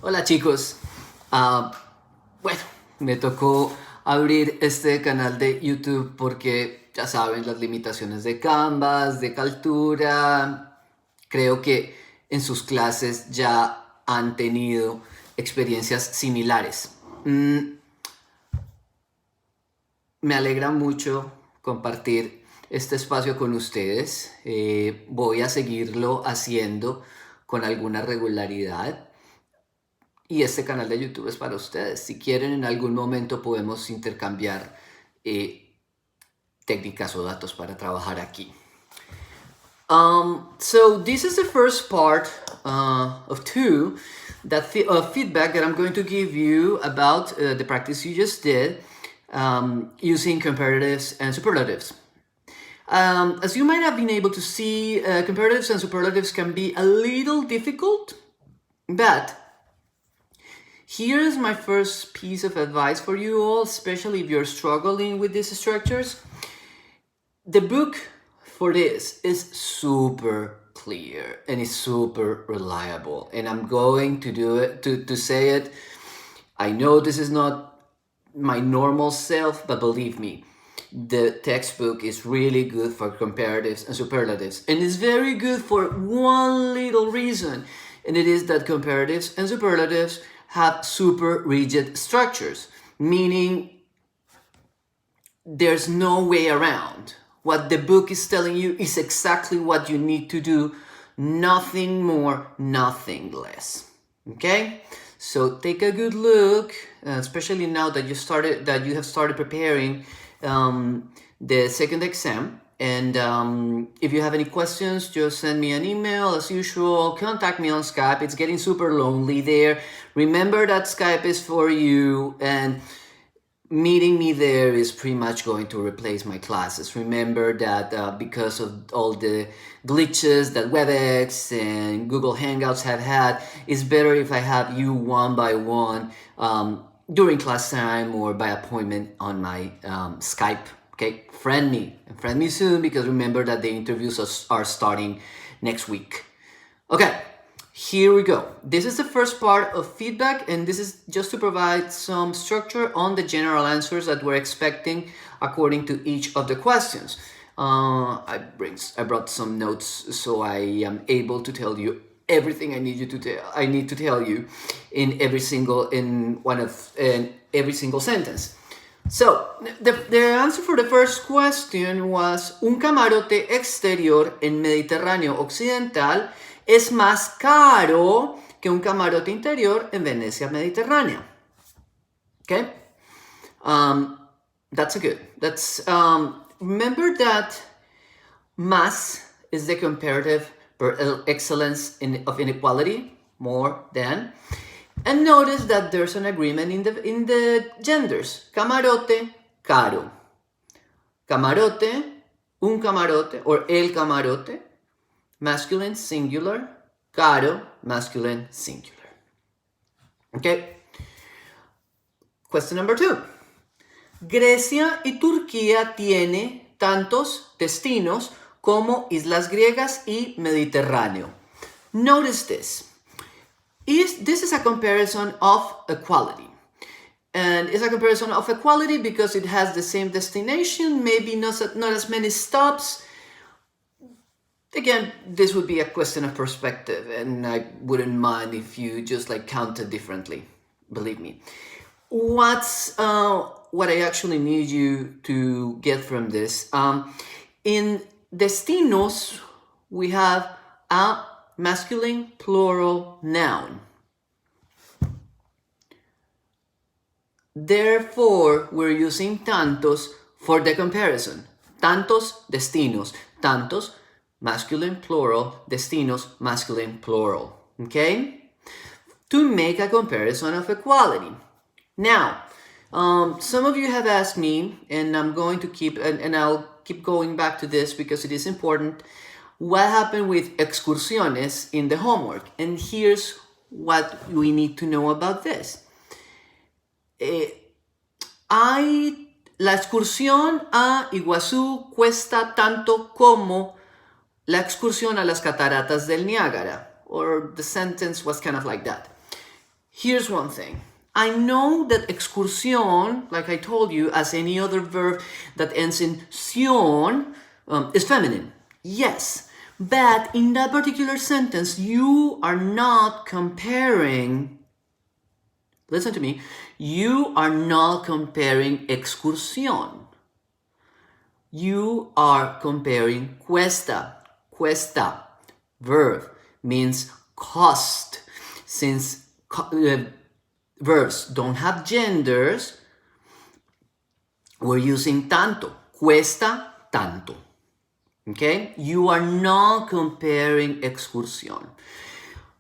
Hola chicos, bueno, me tocó abrir este canal de YouTube porque ya saben las limitaciones de Canvas, de Kaltura. Creo que en sus clases ya han tenido experiencias similares. Me alegra mucho compartir este espacio con ustedes. Voy a seguirlo haciendo con alguna regularidad. Y este canal de YouTube es para ustedes. Si quieren, en algún momento podemos intercambiar técnicas o datos para trabajar aquí. So this is the first part of two that feedback that I'm going to give you about the practice you just did using comparatives and superlatives. As you might have been able to see, comparatives and superlatives can be a little difficult, but here's my first piece of advice for you all, especially if you're struggling with these structures. The book for this is super clear and it's super reliable, and I'm going to do it to say it. I know this is not my normal self, but believe me, the textbook is really good for comparatives and superlatives, and it's very good for one little reason, and it is that comparatives and superlatives have super rigid structures, meaning there's no way around. What the book is telling you is exactly what you need to do, nothing more, nothing less. Okay? So take a good look, especially now that you have started preparing the second exam. And if you have any questions, just send me an email as usual. Contact me on Skype. It's getting super lonely there. Remember that Skype is for you, and meeting me there is pretty much going to replace my classes. Remember that because of all the glitches that WebEx and Google Hangouts have had, it's better if I have you one by one during class time or by appointment on my Skype. Okay, friend me soon, because remember that the interviews are starting next week. Okay, here we go. This is the first part of feedback, and this is just to provide some structure on the general answers that we're expecting according to each of the questions. I brought some notes so I am able to tell you everything I need to tell you in every single sentence. So, the answer for the first question was: un camarote exterior en Mediterráneo Occidental es más caro que un camarote interior en Venecia Mediterránea. Okay? Remember that más is the comparative per excellence of inequality, more than. And notice that there's an agreement in the genders. Camarote, caro. Camarote, un camarote, or el camarote, masculine, singular. Caro, masculine, singular. Okay? Question number 2. Grecia y Turquía tiene tantos destinos como islas griegas y Mediterráneo. Notice this. This is a comparison of equality. And it's a comparison of equality because it has the same destination, maybe not as many stops. Again, this would be a question of perspective, and I wouldn't mind if you just counted differently. Believe me. What I actually need you to get from this, in destinos, we have a masculine plural noun. Therefore, we're using tantos for the comparison. Tantos, destinos. Tantos, masculine plural. Destinos, masculine plural. Okay? To make a comparison of equality. Now, some of you have asked me, and I'm going to I'll keep going back to this because it is important, what happened with excursiones in the homework. And here's what we need to know about this. La excursión a Iguazú cuesta tanto como la excursión a las cataratas del Niágara. Or the sentence was kind of like that. Here's one thing. I know that excursión, like I told you, as any other verb that ends in ción, is feminine. Yes, but in that particular sentence, you are not comparing, listen to me, you are not comparing excursión. You are comparing cuesta. Cuesta, verb, means cost. Since verbs don't have genders, we're using tanto. Cuesta tanto. Okay? You are not comparing excursión.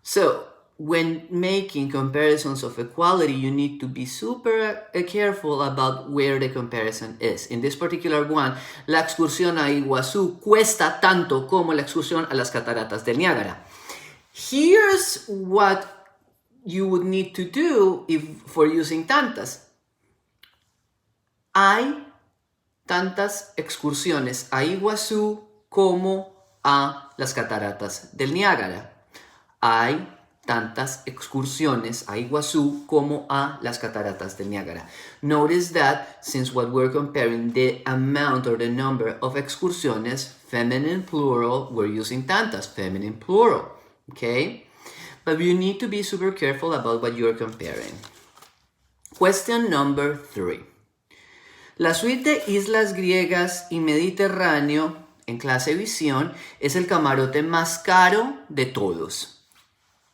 So, when making comparisons of equality, you need to be super careful about where the comparison is. In this particular one, la excursión a Iguazú cuesta tanto como la excursión a las cataratas del Niágara. Here's what you would need to do for using tantas. Hay tantas excursiones a Iguazú como a las cataratas del Niágara. Hay tantas excursiones a Iguazú como a las cataratas del Niágara. Notice that since what we're comparing the amount or the number of excursiones, feminine plural, we're using tantas, feminine plural, okay? But you need to be super careful about what you're comparing. Question number 3. La suite de Islas Griegas y Mediterráneo en clase visión es el camarote más caro de todos.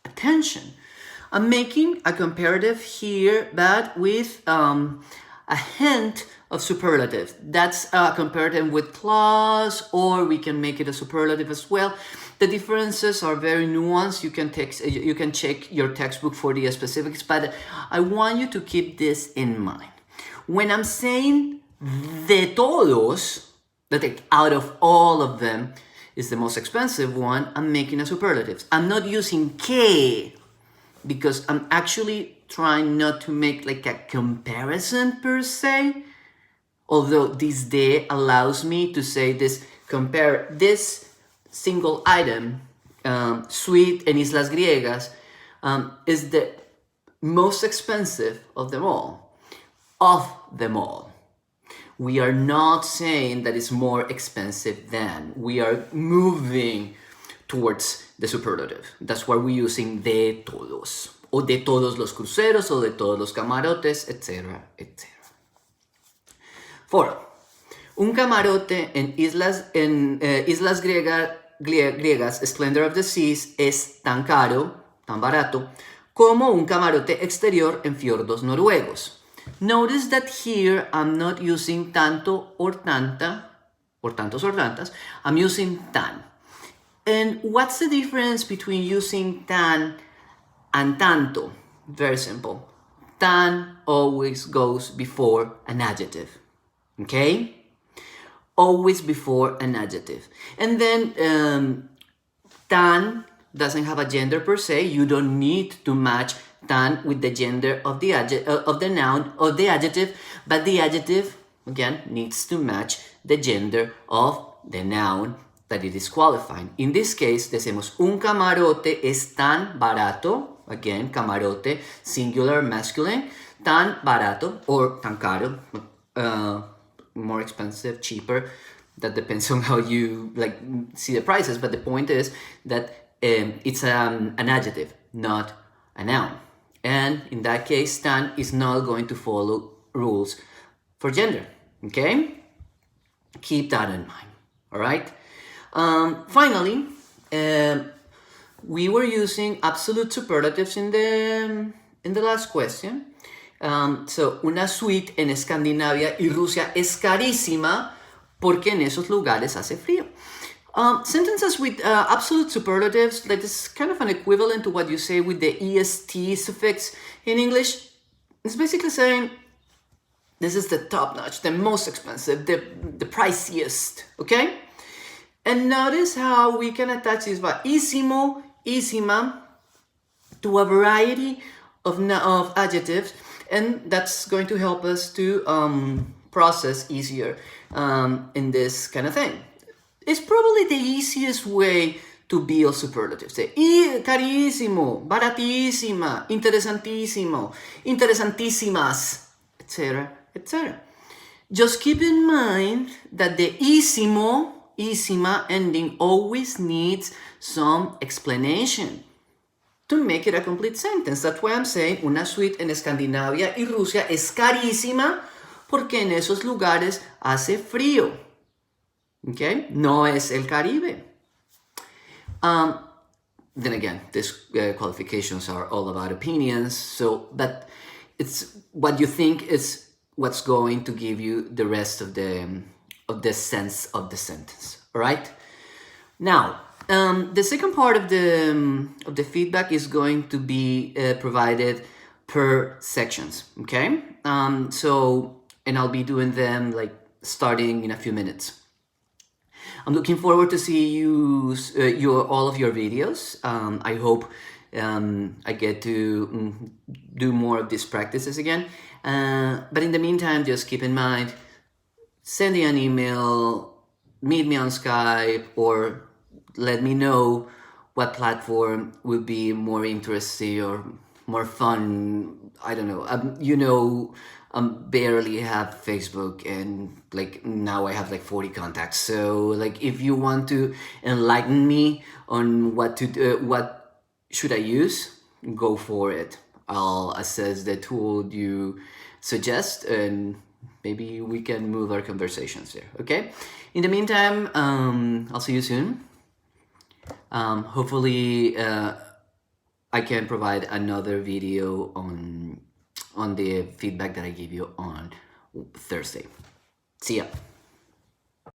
Attention, I'm making a comparative here, but with a hint of superlative. That's a comparative with plus, or we can make it a superlative as well. The differences are very nuanced. You can check your textbook for the specifics, but I want you to keep this in mind. When I'm saying de todos, that out of all of them is the most expensive one, I'm making a superlative. I'm not using que because I'm actually trying not to make like a comparison per se, although this de allows me to say this, compare this single item, suite en Islas Griegas, is the most expensive of them all. We are not saying that it's more expensive than. We are moving towards the superlative. That's why we're using de todos, o de todos los cruceros, o de todos los camarotes, etc., etc. 4. Un camarote en Islas Griegas, Splendor of the Seas, es tan caro, tan barato, como un camarote exterior en fiordos noruegos. Notice that here I'm not using tanto or tanta, or tantos or tantas, I'm using tan. And what's the difference between using tan and tanto? Very simple. Tan always goes before an adjective, okay? Always before an adjective. And then tan doesn't have a gender per se. You don't need to match tan with the gender of the noun or the adjective, but the adjective again needs to match the gender of the noun that it is qualifying. In this case, decimos un camarote es tan barato, again camarote singular masculine, tan barato or tan caro, more expensive, cheaper. That depends on how you like see the prices, but the point is that it's an adjective, not a noun. And in that case, tan is not going to follow rules for gender, okay? Keep that in mind, all right? Finally, we were using absolute superlatives in the last question. So, una suite en Escandinavia y Rusia es carísima porque en esos lugares hace frío. Sentences with absolute superlatives, that is kind of an equivalent to what you say with the est suffix in English. It's basically saying, this is the top notch, the most expensive, the priciest, okay? And notice how we can attach this isimo, isima, to a variety of adjectives, and that's going to help us to process easier in this kind of thing. It's probably the easiest way to build superlatives. Say, carissimo, baratissima, interessantissimo, interessantissimas, etc., etc. Just keep in mind that the issima ending always needs some explanation to make it a complete sentence. That's why I'm saying una suite en Escandinavia y Rusia es carísima porque en esos lugares hace frío. Okay? No es el Caribe. Then again, these qualifications are all about opinions. So, but it's what you think is what's going to give you the rest of the sense of the sentence. All right. Now, the second part of the feedback is going to be provided per sections. Okay. So, and I'll be doing them like starting in a few minutes. I'm looking forward to see all of your videos. I hope I get to do more of these practices again. But in the meantime, just keep in mind, send me an email, meet me on Skype, or let me know what platform would be more interesting or more fun. I don't know. Barely have Facebook, and like now I have like 40 contacts. So like if you want to enlighten me on what to do, what should I use, go for it. I'll assess the tool you suggest, and maybe we can move our conversations there. Okay. In the meantime, I'll see you soon. Hopefully, I can provide another video on the feedback that I gave you on Thursday. See ya.